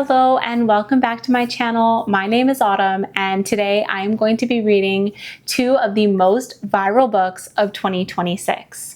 Hello and welcome back to my channel. My name is Autumn and today I am going to be reading two of the most viral books of 2026.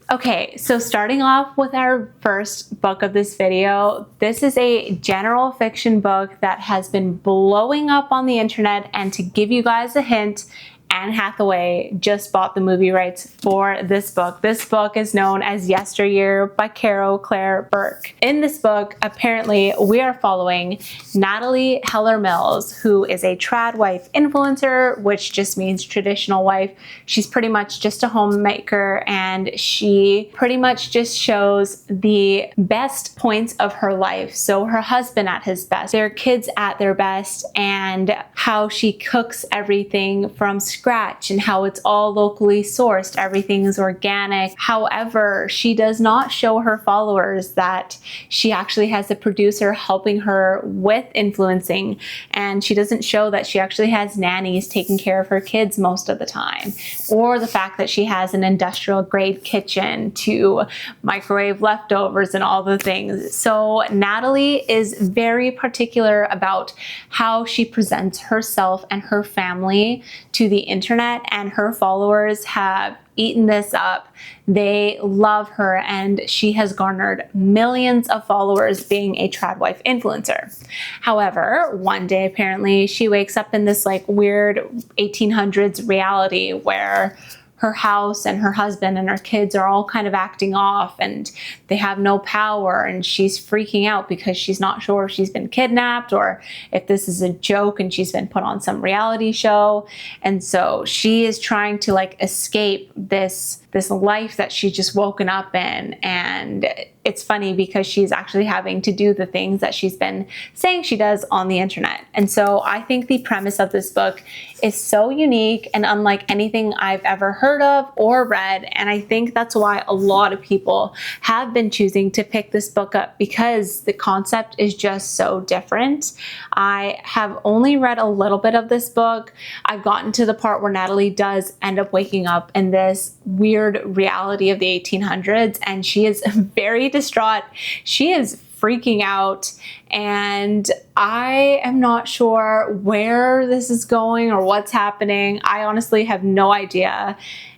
Okay, so starting off with our first book of this video, this is a general fiction book that has been blowing up on the internet, and to give you guys a hint, Anne Hathaway just bought the movie rights for this book. This book is known as Yesteryear by Carol Claire Burke. In this book, apparently we are following Natalie Heller Mills, who is a trad wife influencer, which just means traditional wife. She's pretty much just a homemaker, and she pretty much just shows the best points of her life. So her husband at his best, their kids at their best, and how she cooks everything from scratch and how it's all locally sourced. Everything is organic. However, she does not show her followers that she actually has a producer helping her with influencing, and she doesn't show that she actually has nannies taking care of her kids most of the time, or the fact that she has an industrial grade kitchen to microwave leftovers and all the things. So Natalie is very particular about how she presents herself and her family to the internet, and her followers have eaten this up. They love her, and she has garnered millions of followers being a trad wife influencer. However, one day apparently she wakes up in this like weird 1800s reality where her house and her husband and her kids are all kind of acting off, and they have no power, and she's freaking out because she's not sure if she's been kidnapped or if this is a joke and she's been put on some reality show. And so she is trying to like escape this life that she's just woken up in. And it's funny because she's actually having to do the things that she's been saying she does on the internet. And so I think the premise of this book is so unique and unlike anything I've ever heard of or read. And I think that's why a lot of people have been choosing to pick this book up, because the concept is just so different. I have only read a little bit of this book. I've gotten to the part where Natalie does end up waking up in this weird reality of the 1800s, and she is very distraught. She is freaking out, and I am not sure where this is going or what's happening. I honestly have no idea.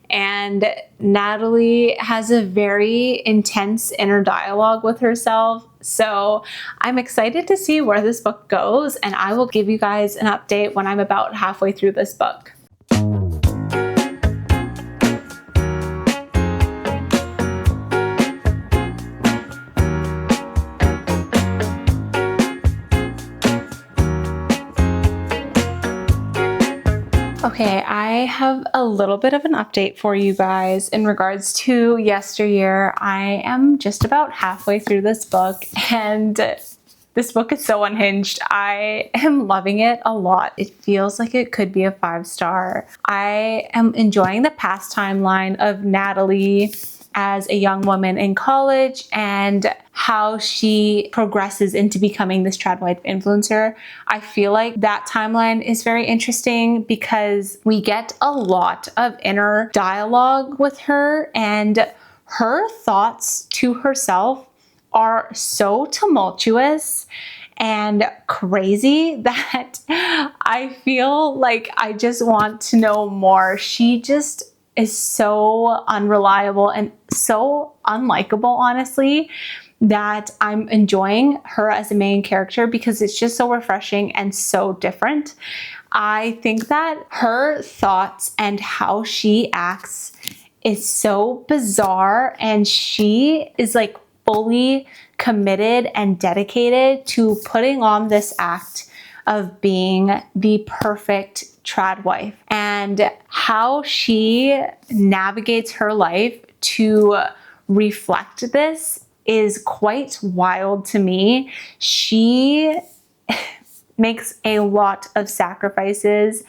And Natalie has a very intense inner dialogue with herself. So I'm excited to see where this book goes, and I will give you guys an update when I'm about halfway through this book. Okay, I have a little bit of an update for you guys in regards to Yesteryear. I am just about halfway through this book, and this book is so unhinged. I am loving it a lot. It feels like it could be a 5-star. I am enjoying the past timeline of Natalie as a young woman in college and how she progresses into becoming this trad wife influencer. I feel like that timeline is very interesting because we get a lot of inner dialogue with her, and her thoughts to herself are so tumultuous and crazy that I feel like I just want to know more. She just is so unreliable and so unlikable, honestly, that I'm enjoying her as a main character because it's just so refreshing and so different. I think that her thoughts and how she acts is so bizarre, and she is like fully committed and dedicated to putting on this act of being the perfect trad wife, and how she navigates her life to reflect this is quite wild to me. She makes a lot of sacrifices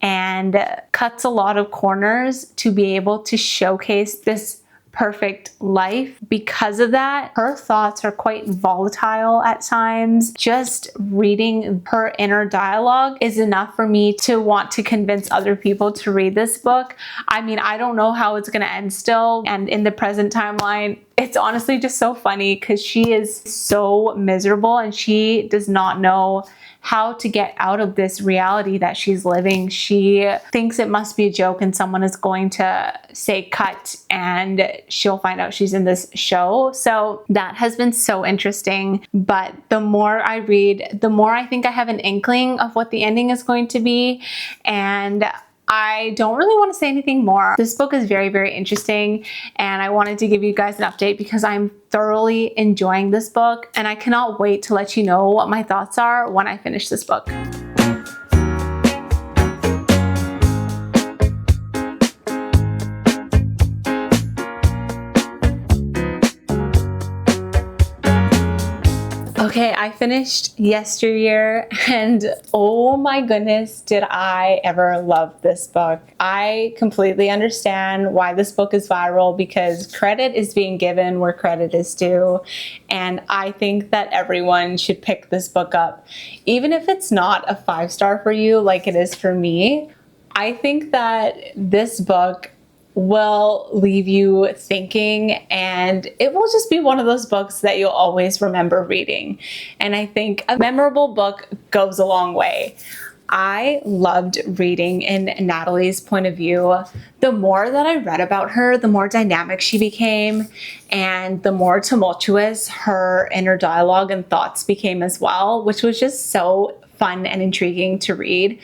and cuts a lot of corners to be able to showcase this perfect life. Because of that, her thoughts are quite volatile at times. Just reading her inner dialogue is enough for me to want to convince other people to read this book. I mean, I don't know how it's going to end still. And in the present timeline, it's honestly just so funny because she is so miserable and she does not know how to get out of this reality that she's living. She thinks it must be a joke and someone is going to say cut and she'll find out she's in this show. So that has been so interesting. But the more I read, the more I think I have an inkling of what the ending is going to be. And I don't really want to say anything more. This book is very, very interesting, and I wanted to give you guys an update because I'm thoroughly enjoying this book, and I cannot wait to let you know what my thoughts are when I finish this book. Okay, I finished Yesteryear and oh my goodness, did I ever love this book. I completely understand why this book is viral because credit is being given where credit is due. And I think that everyone should pick this book up. Even if it's not a 5-star for you like it is for me, I think that this book will leave you thinking, and it will just be one of those books that you'll always remember reading. And I think a memorable book goes a long way. I loved reading in Natalie's point of view. The more that I read about her, the more dynamic she became, and the more tumultuous her inner dialogue and thoughts became as well, which was just so fun and intriguing to read.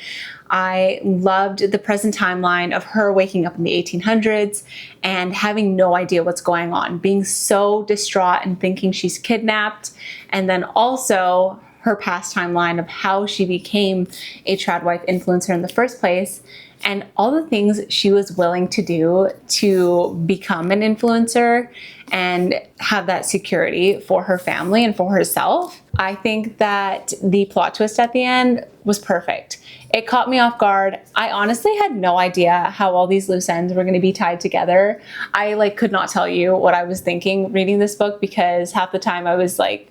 I loved the present timeline of her waking up in the 1800s and having no idea what's going on, being so distraught and thinking she's kidnapped, and then also her past timeline of how she became a trad wife influencer in the first place, and all the things she was willing to do to become an influencer and have that security for her family and for herself. I think that the plot twist at the end was perfect. It caught me off guard. I honestly had no idea how all these loose ends were going to be tied together. I could not tell you what I was thinking reading this book because half the time I was like,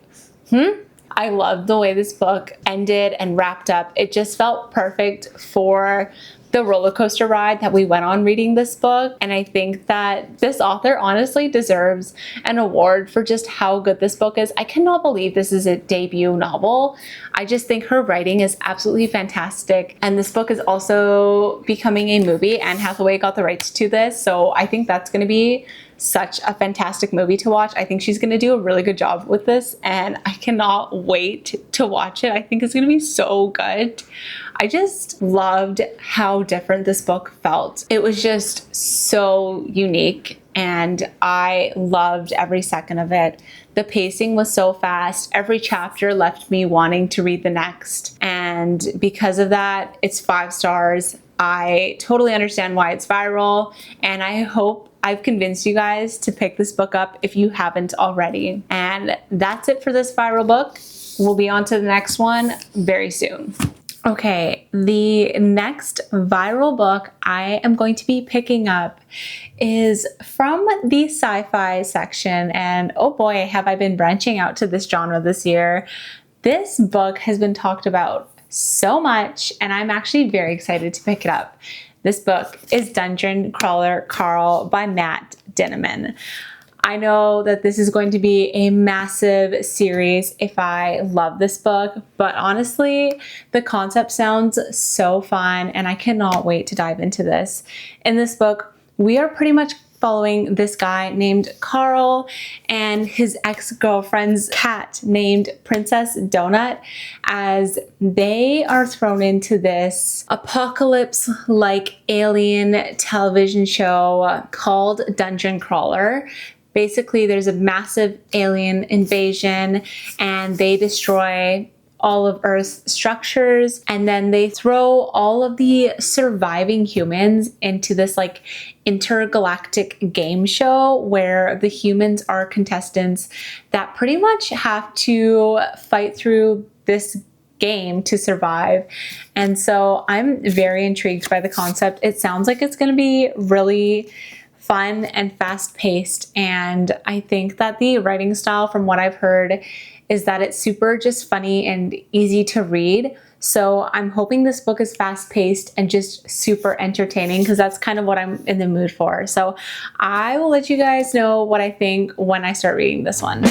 I loved the way this book ended and wrapped up. It just felt perfect for the roller coaster ride that we went on reading this book. And I think that this author honestly deserves an award for just how good this book is. I cannot believe this is a debut novel. I just think her writing is absolutely fantastic. And this book is also becoming a movie. Anne Hathaway got the rights to this. So I think that's going to be such a fantastic movie to watch. I think she's going to do a really good job with this and I cannot wait to watch it. I think it's going to be so good. I just loved how different this book felt. It was just so unique and I loved every second of it. The pacing was so fast. Every chapter left me wanting to read the next. And because of that, it's 5 stars. I totally understand why it's viral, and I hope I've convinced you guys to pick this book up if you haven't already. And that's it for this viral book. We'll be on to the next one very soon. Okay, the next viral book I am going to be picking up is from the sci-fi section, and oh boy, have I been branching out to this genre this year. This book has been talked about so much, and I'm actually very excited to pick it up. This book is Dungeon Crawler Carl by Matt Dinniman. I know that this is going to be a massive series if I love this book, but honestly, the concept sounds so fun and I cannot wait to dive into this. In this book, we are pretty much following this guy named Carl and his ex-girlfriend's cat named Princess Donut as they are thrown into this apocalypse-like alien television show called Dungeon Crawler. Basically, there's a massive alien invasion and they destroy all of Earth's structures, and then they throw all of the surviving humans into this intergalactic game show where the humans are contestants that pretty much have to fight through this game to survive. And so I'm very intrigued by the concept. It sounds like it's going to be really fun and fast paced. And I think that the writing style, from what I've heard, is that it's super just funny and easy to read. So I'm hoping this book is fast paced and just super entertaining, because that's kind of what I'm in the mood for. So I will let you guys know what I think when I start reading this one.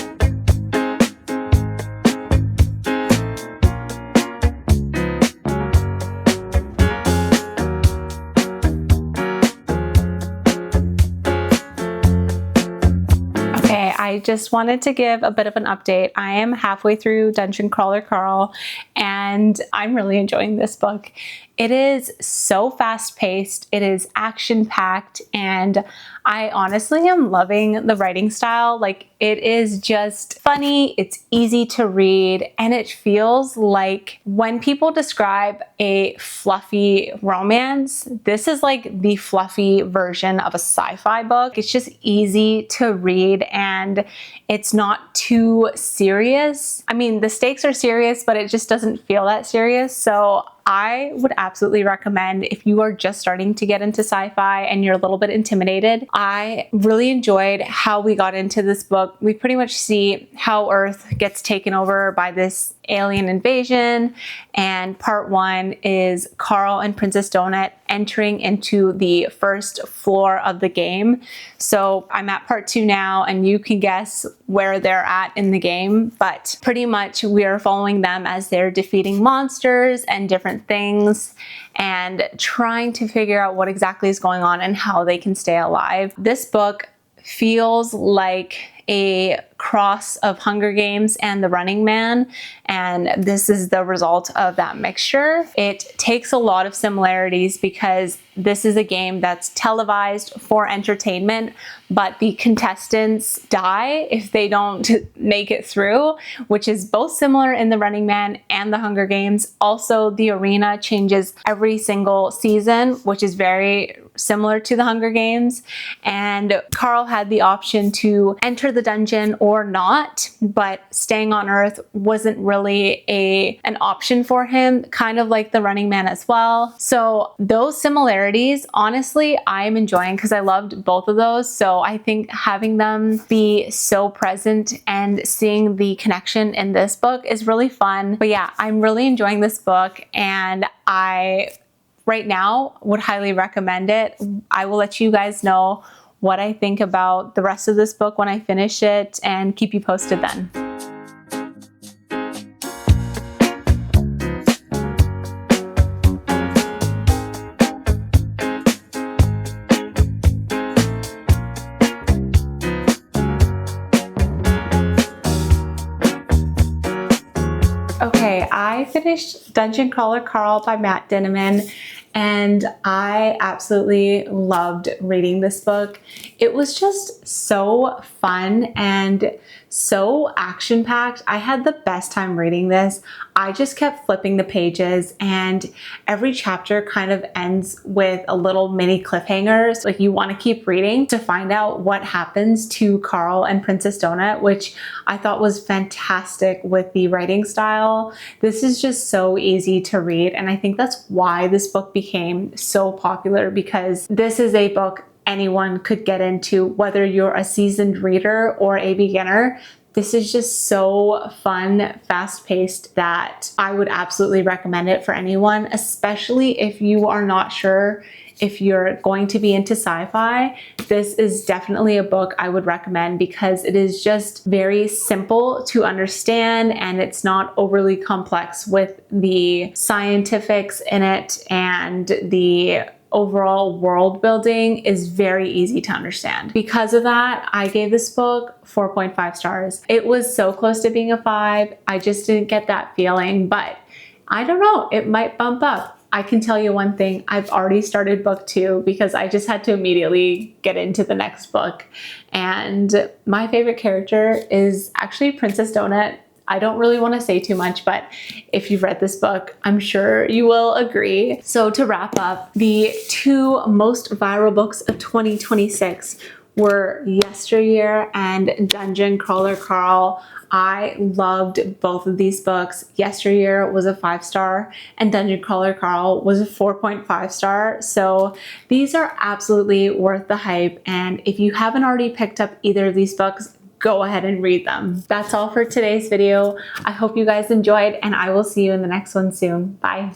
I just wanted to give a bit of an update. I am halfway through Dungeon Crawler Carl, and I'm really enjoying this book. It is so fast paced, it is action packed, and I honestly am loving the writing style. Like, it is just funny, it's easy to read, and it feels like when people describe a fluffy romance, this is like the fluffy version of a sci-fi book. It's just easy to read and it's not too serious. I mean, the stakes are serious, but it just doesn't feel that serious. So I would absolutely recommend, if you are just starting to get into sci-fi and you're a little bit intimidated. I really enjoyed how we got into this book. We pretty much see how Earth gets taken over by this alien invasion, and part one is Carl and Princess Donut entering into the first floor of the game. So I'm at part two now, and you can guess where they're at in the game, but pretty much we are following them as they're defeating monsters and different things and trying to figure out what exactly is going on and how they can stay alive. This book feels like a cross of Hunger Games and The Running Man, and this is the result of that mixture. It takes a lot of similarities because this is a game that's televised for entertainment, but the contestants die if they don't make it through, which is both similar in The Running Man and The Hunger Games. Also, the arena changes every single season, which is very similar to The Hunger Games. And Carl had the option to enter the dungeon or not, but staying on Earth wasn't really an option for him, kind of like The Running Man as well. So those similarities, honestly, I'm enjoying because I loved both of those. So I think having them be so present and seeing the connection in this book is really fun. But yeah, I'm really enjoying this book, and I right now would highly recommend it. I will let you guys know what I think about the rest of this book when I finish it and keep you posted then. Okay, I finished Dungeon Crawler Carl by Matt Dinniman, and I absolutely loved reading this book. It was just so fun and so action-packed. I had the best time reading this. I just kept flipping the pages, and every chapter kind of ends with a little mini cliffhangers. Like, you want to keep reading to find out what happens to Carl and Princess Donut, which I thought was fantastic with the writing style. This is just so easy to read, and I think that's why this book became so popular, because this is a book anyone could get into, whether you're a seasoned reader or a beginner. This is just so fun, fast-paced, that I would absolutely recommend it for anyone, especially if you are not sure if you're going to be into sci-fi. This is definitely a book I would recommend because it is just very simple to understand, and it's not overly complex with the scientifics in it, and the overall world building is very easy to understand. Because of that, I gave this book 4.5 stars. It was so close to being a 5. I just didn't get that feeling, but I don't know, it might bump up. I can tell you one thing, I've already started book 2 because I just had to immediately get into the next book. And my favorite character is actually Princess Donut. I don't really want to say too much, but if you've read this book, I'm sure you will agree. So to wrap up, the 2 most viral books of 2026 were Yesteryear and Dungeon Crawler Carl. I loved both of these books. Yesteryear was a 5-star and Dungeon Crawler Carl was a 4.5 star. So these are absolutely worth the hype. And if you haven't already picked up either of these books, go ahead and read them. That's all for today's video. I hope you guys enjoyed, and I will see you in the next one soon. Bye.